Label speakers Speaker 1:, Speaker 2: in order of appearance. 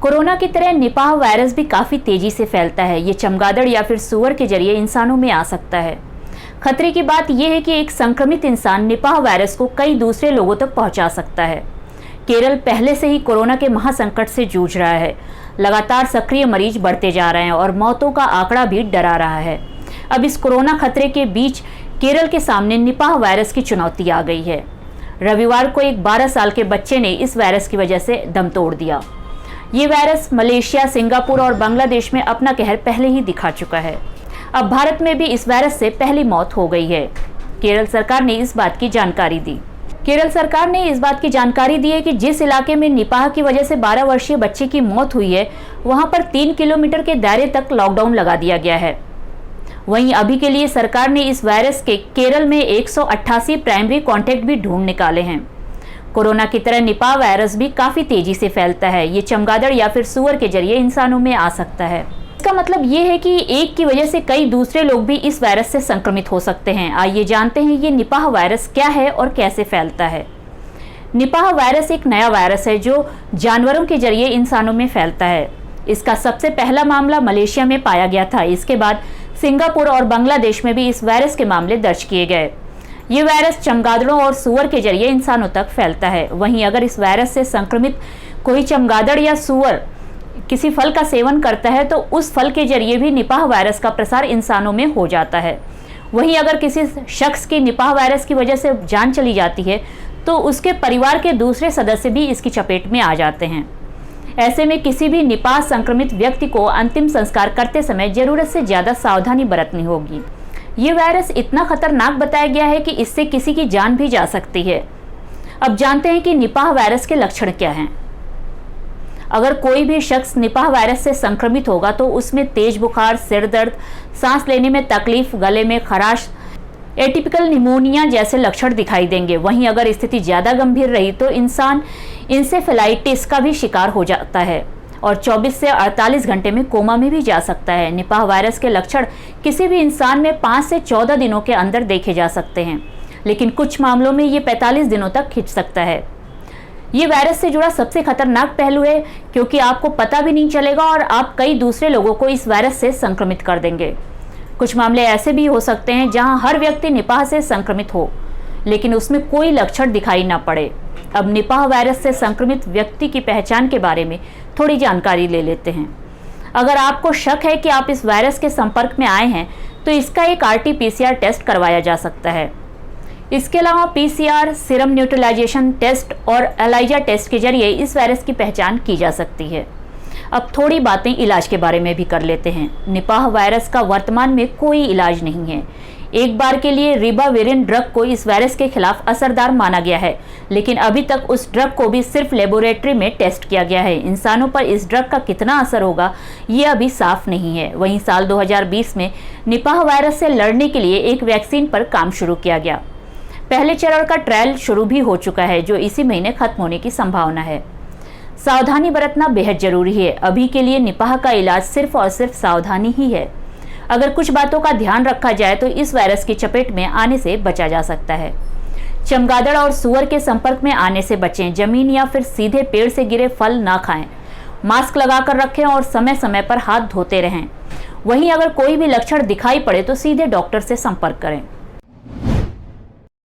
Speaker 1: Corona की तरह Nipah virus भी काफ़ी तेजी से फैलता है। ये चमगादड़ या फिर सूअर के जरिए इंसानों में आ सकता है। खतरे की बात यह है कि एक संक्रमित इंसान निपाह वायरस को कई दूसरे लोगों तक पहुंचा सकता है। केरल पहले से ही कोरोना के महासंकट से जूझ रहा है। लगातार सक्रिय मरीज बढ़ते जा रहे हैं और मौतों का आंकड़ा भी डरा रहा है। अब इस कोरोना खतरे के बीच केरल के सामने निपाह वायरस की चुनौती आ गई है। रविवार को एक 12 साल के बच्चे ने इस वायरस की वजह से दम तोड़ दिया। ये वायरस मलेशिया, सिंगापुर और बांग्लादेश में अपना कहर पहले ही दिखा चुका है। अब भारत में भी इस वायरस से पहली मौत हो गई है। केरल सरकार ने इस बात की जानकारी दी। केरल सरकार ने इस बात की जानकारी दी है कि जिस इलाके में निपाह की वजह से 12 वर्षीय बच्चे की मौत हुई है, वहां पर 3 किलोमीटर के दायरे तक लॉकडाउन लगा दिया गया है। वहीं अभी के लिए सरकार ने इस वायरस के केरल में 188 प्राइमरी कॉन्टैक्ट भी ढूंढ निकाले हैं। कोरोना की तरह निपाह वायरस भी काफी तेजी से फैलता है। ये चमगादड़ या फिर सूअर के जरिए इंसानों में आ सकता है। इसका मतलब ये है कि एक की वजह से कई दूसरे लोग भी इस वायरस से संक्रमित हो सकते हैं। आइए जानते हैं ये निपाह वायरस क्या है और कैसे फैलता है। निपाह वायरस एक नया वायरस है जो जानवरों के जरिए इंसानों में फैलता है। इसका सबसे पहला मामला मलेशिया में पाया गया था। इसके बाद सिंगापुर और बांग्लादेश में भी इस वायरस के मामले दर्ज किए गए। ये वायरस चमगादड़ों और सूअर के जरिए इंसानों तक फैलता है। वहीं अगर इस वायरस से संक्रमित कोई चमगादड़ या सूअर किसी फल का सेवन करता है तो उस फल के जरिए भी निपाह वायरस का प्रसार इंसानों में हो जाता है। वहीं अगर किसी शख्स की निपाह वायरस की वजह से जान चली जाती है तो उसके परिवार के दूसरे सदस्य भी इसकी चपेट में आ जाते हैं। ऐसे में किसी भी निपाह संक्रमित व्यक्ति को अंतिम संस्कार करते समय जरूरत से ज्यादा सावधानी बरतनी होगी। ये वायरस इतना खतरनाक बताया गया है कि इससे किसी की जान भी जा सकती है। अब जानते हैं कि निपाह वायरस के लक्षण क्या हैं। अगर कोई भी शख्स निपाह वायरस से संक्रमित होगा तो उसमें तेज बुखार, सिर दर्द, सांस लेने में तकलीफ, गले में खराश, एटिपिकल निमोनिया जैसे लक्षण दिखाई देंगे। वहीं अगर स्थिति ज्यादा गंभीर रही तो इंसान इंसेफेलाइटिस का भी शिकार हो जाता है और 24 से 48 घंटे में कोमा में भी जा सकता है। निपाह वायरस के लक्षण किसी भी इंसान में 5 से 14 दिनों के अंदर देखे जा सकते हैं, लेकिन कुछ मामलों में ये 45 दिनों तक खिंच सकता है। ये वायरस से जुड़ा सबसे खतरनाक पहलू है क्योंकि आपको पता भी नहीं चलेगा और आप कई दूसरे लोगों को इस वायरस से संक्रमित कर देंगे। कुछ मामले ऐसे भी हो सकते हैं जहां हर व्यक्ति निपाह से संक्रमित हो लेकिन उसमें कोई लक्षण दिखाई ना पड़े। अब निपाह वायरस से संक्रमित व्यक्ति की पहचान के बारे में थोड़ी जानकारी ले लेते हैं। अगर आपको शक है कि आप इस वायरस के संपर्क में आए हैं तो इसका एक RT-PCR टेस्ट करवाया जा सकता है। इसके अलावा PCR, सीरम न्यूट्रलाइजेशन टेस्ट और एलाइजा टेस्ट के जरिए इस वायरस की पहचान की जा सकती है। अब थोड़ी बातें इलाज के बारे में भी कर लेते हैं। निपाह वायरस का वर्तमान में कोई इलाज नहीं है। एक बार के लिए रिबाविरिन ड्रग को इस वायरस के खिलाफ असरदार माना गया है, लेकिन अभी तक उस ड्रग को भी सिर्फ लेबोरेटरी में टेस्ट किया गया है। इंसानों पर इस ड्रग का कितना असर होगा ये अभी साफ नहीं है। वहीं साल 2020 में निपाह वायरस से लड़ने के लिए एक वैक्सीन पर काम शुरू किया गया। पहले चरण का ट्रायल शुरू भी हो चुका है जो इसी महीने खत्म होने की संभावना है। सावधानी बरतना बेहद जरूरी है। अभी के लिए निपाह का इलाज सिर्फ और सिर्फ सावधानी ही है। अगर कुछ बातों का ध्यान रखा जाए तो इस वायरस की चपेट में आने से बचा जा सकता है। चमगादड़ और सूअर के संपर्क में आने से बचें। जमीन या फिर सीधे पेड़ से गिरे फल ना खाएं। मास्क लगाकर रखें और समय समय पर हाथ धोते रहें। वहीं अगर कोई भी लक्षण दिखाई पड़े तो सीधे डॉक्टर से संपर्क करें।